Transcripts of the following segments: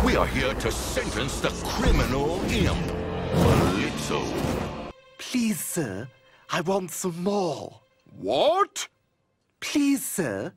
We are here to sentence the criminal imp, Blitzo. Please, sir, I want some more. What? Please, sir,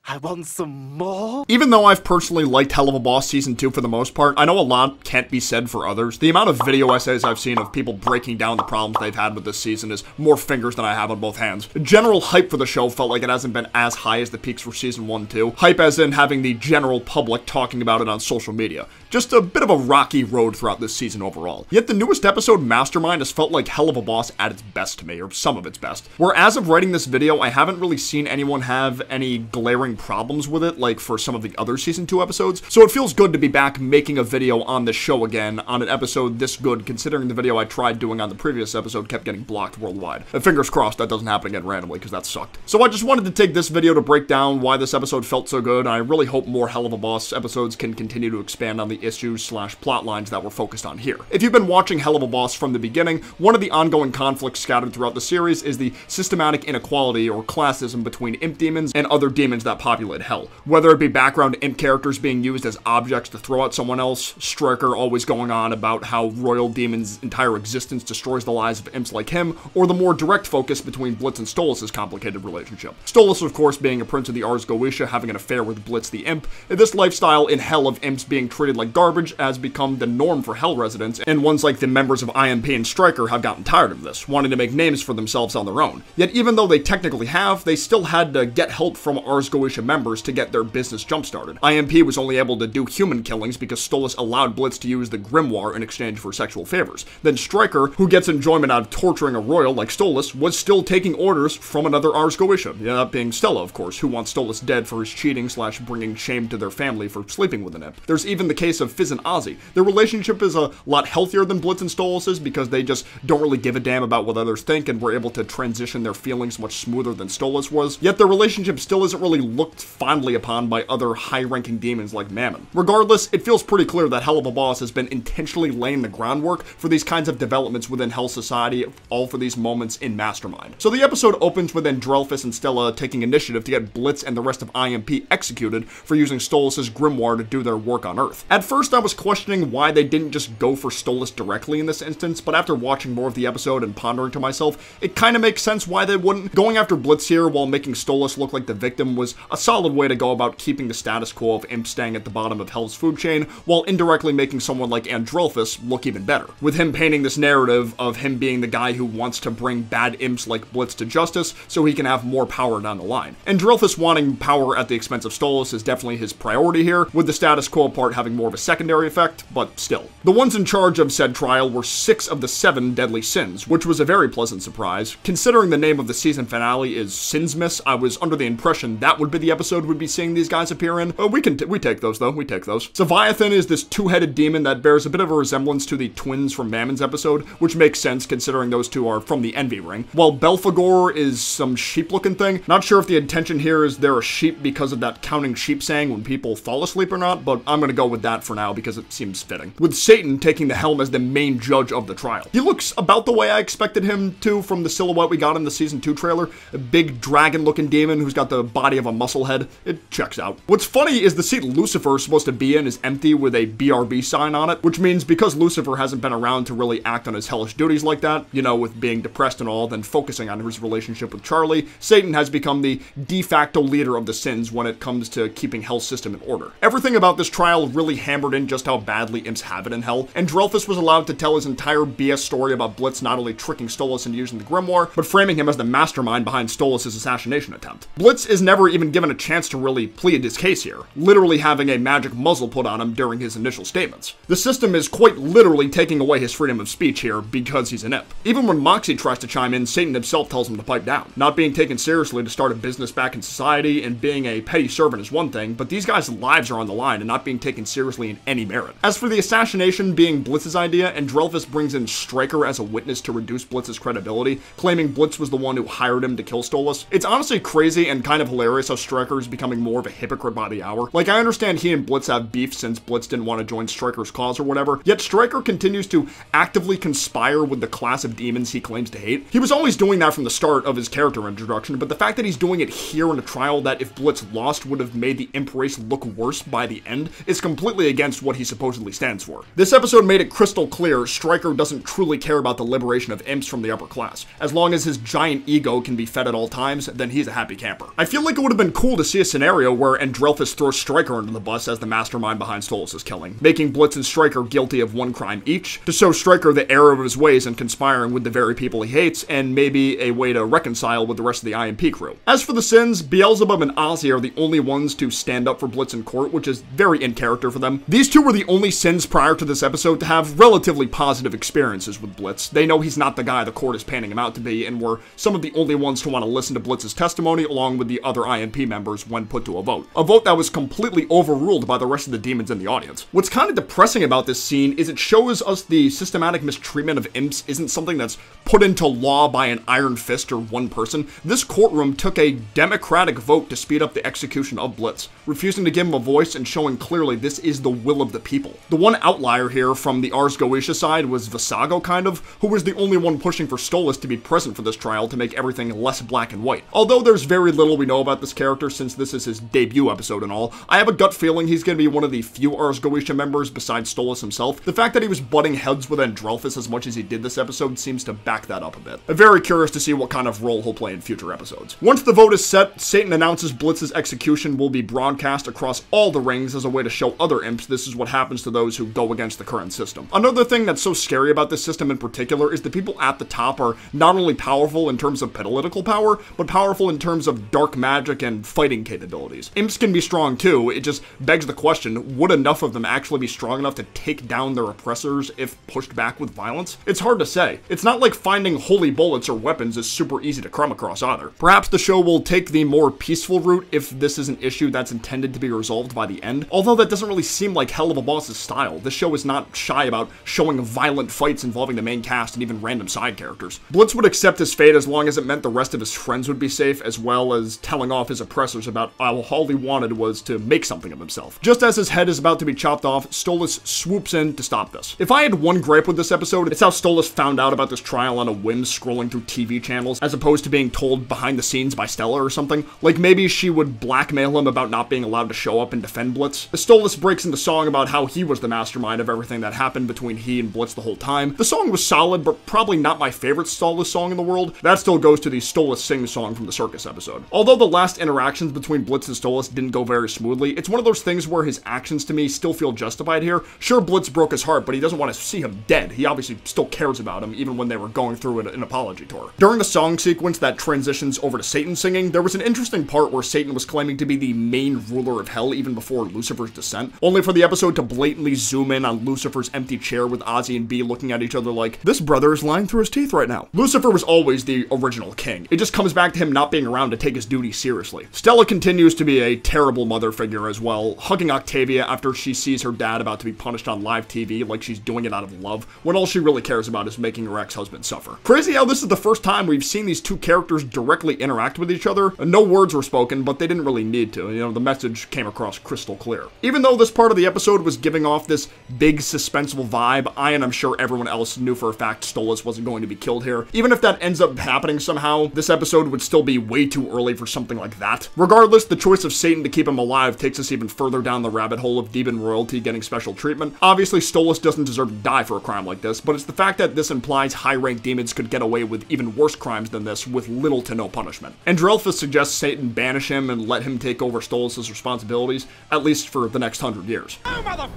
I want some more. Even though I've personally liked Helluva Boss Season 2 for the most part, I know a lot can't be said for others. The amount of video essays I've seen of people breaking down the problems they've had with this season is more fingers than I have on both hands. General hype for the show felt like it hasn't been as high as the peaks for Season 1 too. Hype as in having the general public talking about it on social media. Just a bit of a rocky road throughout this season overall. Yet the newest episode, Mastermind, has felt like Helluva Boss at its best to me, or some of its best. Where as of writing this video, I haven't really seen anyone have any glaring problems with it, like for some of the other Season 2 episodes, so it feels good to be back making a video on this show again, on an episode this good, considering the video I tried doing on the previous episode kept getting blocked worldwide. And fingers crossed that doesn't happen again randomly, because that sucked. So I just wanted to take this video to break down why this episode felt so good, and I really hope more Helluva Boss episodes can continue to expand on the issues/plot lines that we're focused on here. If you've been watching Helluva Boss from the beginning, one of the ongoing conflicts scattered throughout the series is the systematic inequality or classism between imp demons and other demons that populate Hell. Whether it be background imp characters being used as objects to throw at someone else, Striker always going on about how Royal Demon's entire existence destroys the lives of imps like him, or the more direct focus between Blitz and Stolas' complicated relationship. Stolas, of course, being a prince of the Ars Goetia, having an affair with Blitz the imp. This lifestyle in Hell of imps being treated like garbage has become the norm for Hell residents, and ones like the members of IMP and Striker have gotten tired of this, wanting to make names for themselves on their own. Yet even though they technically have, they still had to get help from Ars Goetia members to get their business jump-started. IMP was only able to do human killings because Stolas allowed Blitz to use the Grimoire in exchange for sexual favors. Then Striker, who gets enjoyment out of torturing a royal like Stolas, was still taking orders from another Ars Goetia, that being Stella, of course, who wants Stolas dead for his cheating/bringing shame to their family for sleeping with an imp. There's even the case of Fizz and Ozzy. Their relationship is a lot healthier than Blitz and Stolas's because they just don't really give a damn about what others think and were able to transition their feelings much smoother than Stolas was. Yet their relationship still isn't really looked fondly upon by other high-ranking demons like Mammon. Regardless, it feels pretty clear that Helluva Boss has been intentionally laying the groundwork for these kinds of developments within Hell Society, all for these moments in Mastermind. So the episode opens with Andrelphus and Stella taking initiative to get Blitz and the rest of IMP executed for using Stolas' Grimoire to do their work on Earth. At first, I was questioning why they didn't just go for Stolas directly in this instance, but after watching more of the episode and pondering to myself, it kind of makes sense why they wouldn't. Going after Blitz here while making Stolas look like the victim was a solid way to go about keeping the status quo of imp staying at the bottom of Hell's food chain, while indirectly making someone like Andrelphus look even better, with him painting this narrative of him being the guy who wants to bring bad imps like Blitz to justice so he can have more power down the line. Andrelphus wanting power at the expense of Stolas is definitely his priority here, with the status quo part having more of a secondary effect, but still. The ones in charge of said trial were 6 of the 7 deadly sins, which was a very pleasant surprise. Considering the name of the season finale is Sinsmas, I was under the impression that would be the episode we'd be seeing these guys appear in. We take those though, we take those. Leviathan is this two-headed demon that bears a bit of a resemblance to the twins from Mammon's episode, which makes sense considering those two are from the Envy Ring, while Belphegor is some sheep-looking thing. Not sure if the intention here is they're a sheep because of that counting sheep saying when people fall asleep or not, but I'm gonna go with that for now because it seems fitting. With Satan taking the helm as the main judge of the trial. He looks about the way I expected him to from the silhouette we got in the Season 2 trailer. A big dragon-looking demon who's got the body of a musclehead. It checks out. What's funny is the seat Lucifer is supposed to be in is empty with a BRB sign on it, which means because Lucifer hasn't been around to really act on his hellish duties like that, you know, with being depressed and all, then focusing on his relationship with Charlie, Satan has become the de facto leader of the sins when it comes to keeping Hell's system in order. Everything about this trial really hammered in just how badly imps have it in Hell, and Andrelphus was allowed to tell his entire BS story about Blitz not only tricking Stolas into using the Grimoire, but framing him as the mastermind behind Stolas' assassination attempt. Blitz is never even given a chance to really plead his case here, literally having a magic muzzle put on him during his initial statements. The system is quite literally taking away his freedom of speech here because he's an imp. Even when Moxie tries to chime in, Satan himself tells him to pipe down. Not being taken seriously to start a business back in society and being a petty servant is one thing, but these guys' lives are on the line and not being taken seriously in any merit. As for the assassination being Blitz's idea, Andrelphus brings in Striker as a witness to reduce Blitz's credibility, claiming Blitz was the one who hired him to kill Stolas. It's honestly crazy and kind of hilarious how Stryker is becoming more of a hypocrite by the hour. Like, I understand he and Blitz have beef since Blitz didn't want to join Stryker's cause or whatever, yet Stryker continues to actively conspire with the class of demons he claims to hate. He was always doing that from the start of his character introduction, but the fact that he's doing it here in a trial that if Blitz lost would have made the imp race look worse by the end is completely against what he supposedly stands for. This episode made it crystal clear Stryker doesn't truly care about the liberation of imps from the upper class. As long as his giant ego can be fed at all times, then he's a happy camper. I feel like it would have been cool to see a scenario where Andrelphus throws Stryker under the bus as the mastermind behind Stolas' killing, making Blitz and Stryker guilty of one crime each, to show Stryker the error of his ways and conspiring with the very people he hates, and maybe a way to reconcile with the rest of the IMP crew. As for the sins, Beelzebub and Ozzy are the only ones to stand up for Blitz in court, which is very in character for them. These two were the only sins prior to this episode to have relatively positive experiences with Blitz. They know he's not the guy the court is painting him out to be, and were some of the only ones to want to listen to Blitz's testimony along with the other IMP members when put to a vote. A vote that was completely overruled by the rest of the demons in the audience. What's kind of depressing about this scene is it shows us the systematic mistreatment of imps isn't something that's put into law by an iron fist or one person. This courtroom took a democratic vote to speed up the execution of Blitz, refusing to give him a voice and showing clearly this is the will of the people. The one outlier here from the Ars Goetia side was Visago, kind of, who was the only one pushing for Stolas to be present for this trial to make everything less black and white. Although there's very little we know about this character since this is his debut episode and all, I have a gut feeling he's going to be one of the few Ars Goetia members besides Stolas himself. The fact that he was butting heads with Andrelphus as much as he did this episode seems to back that up a bit. I'm very curious to see what kind of role he'll play in future episodes. Once the vote is set, Satan announces Blitz's execution will be broadcast across all the rings as a way to show other imps this is what happens to those who go against the current system. Another thing that's so scary about this system in particular is the people at the top are not only powerful in terms of political power, but powerful in terms of dark magic and fighting capabilities. Imps can be strong too, it just begs the question, would enough of them actually be strong enough to take down their oppressors if pushed back with violence? It's hard to say. It's not like finding holy bullets or weapons is super easy to come across either. Perhaps the show will take the more peaceful route if this is an issue that's intended to be resolved by the end, although that doesn't really seem like Helluva Boss's style. This show is not shy about showing violent fights involving the main cast and even random side characters. Blitz would accept his fate as long as it meant the rest of his friends would be safe, as well as telling off his oppressors about how all he wanted was to make something of himself. Just as his head is about to be chopped off, Stolas swoops in to stop this. If I had one gripe with this episode, it's how Stolas found out about this trial on a whim scrolling through TV channels, as opposed to being told behind the scenes by Stella or something. Like maybe she would blackmail him about not being allowed to show up and defend Blitz. Stolas breaks into song about how he was the mastermind of everything that happened between he and Blitz the whole time. The song was solid, but probably not my favorite Stolas song in the world. That still goes to the Stolas sing song from the circus episode. Although the last interactions between Blitz and Stolas didn't go very smoothly, it's one of those things where his actions to me still feel justified here. Sure, Blitz broke his heart, but he doesn't want to see him dead. He obviously still cares about him, even when they were going through an apology tour. During the song sequence that transitions over to Satan singing, there was an interesting part where Satan was claiming to be the main ruler of hell even before Lucifer's descent, only for the episode to blatantly zoom in on Lucifer's empty chair with Ozzy and B looking at each other like, this brother is lying through his teeth right now. Lucifer was always the original king. It just comes back to him not being around to take his duty seriously. Stella continues to be a terrible mother figure as well, hugging Octavia after she sees her dad about to be punished on live TV like she's doing it out of love, when all she really cares about is making her ex-husband suffer. Crazy how this is the first time we've seen these two characters directly interact with each other. No words were spoken, but they didn't really need to. You know, the message came across crystal clear. Even though this part of the episode was giving off this big suspenseful vibe, and I'm sure everyone else knew for a fact Stolas wasn't going to be killed here. Even if that ends up happening somehow, this episode would still be way too early for something like that. Regardless, the choice of Satan to keep him alive takes us even further down the rabbit hole of demon royalty getting special treatment. Obviously, Stolas doesn't deserve to die for a crime like this, but it's the fact that this implies high-ranked demons could get away with even worse crimes than this with little to no punishment. Andrelphus suggests Satan banish him and let him take over Stolas' responsibilities, at least for the next 100 years. Oh, mother...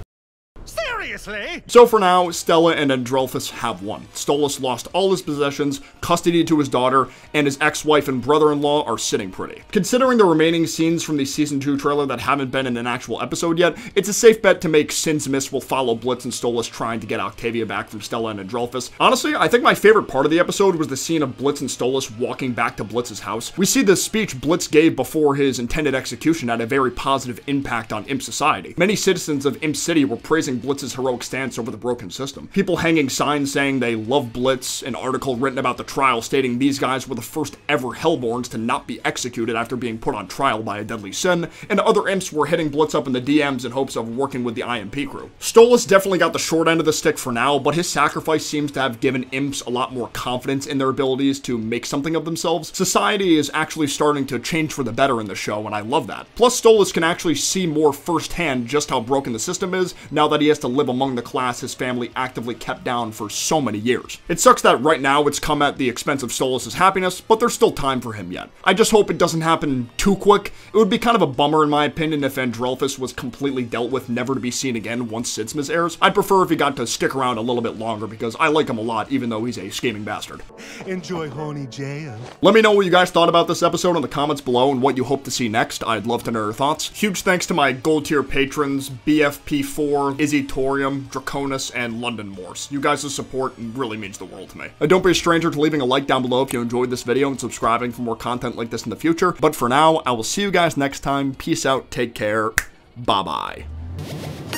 Seriously? So for now, Stella and Andrelphus have won. Stolas lost all his possessions, custody to his daughter, and his ex-wife and brother-in-law are sitting pretty. Considering the remaining scenes from the Season 2 trailer that haven't been in an actual episode yet, it's a safe bet to make Sin's Miss will follow Blitz and Stolas trying to get Octavia back from Stella and Andrelphus. Honestly, I think my favorite part of the episode was the scene of Blitz and Stolas walking back to Blitz's house. We see the speech Blitz gave before his intended execution had a very positive impact on Imp society. Many citizens of Imp City were praising Blitz's his heroic stance over the broken system. People hanging signs saying they love Blitz, an article written about the trial stating these guys were the first ever Hellborns to not be executed after being put on trial by a deadly sin, and other imps were hitting Blitz up in the DMs in hopes of working with the IMP crew. Stolas definitely got the short end of the stick for now, but his sacrifice seems to have given imps a lot more confidence in their abilities to make something of themselves. Society is actually starting to change for the better in the show, and I love that. Plus, Stolas can actually see more firsthand just how broken the system is now that he has to live among the class his family actively kept down for so many years. It sucks that right now it's come at the expense of Stolas' happiness, but there's still time for him yet. I just hope it doesn't happen too quick. It would be kind of a bummer in my opinion if Andrelphus was completely dealt with, never to be seen again once Sidsmas airs. I'd prefer if he got to stick around a little bit longer because I like him a lot even though he's a scheming bastard. Enjoy horny jail. Let me know what you guys thought about this episode in the comments below and what you hope to see next. I'd love to know your thoughts. Huge thanks to my gold tier patrons, BFP4, Izzy Torium, Draconis, and London Morse. You guys' support really means the world to me. Don't be a stranger to leaving a like down below if you enjoyed this video and subscribing for more content like this in the future. But for now, I will see you guys next time. Peace out, take care, bye-bye.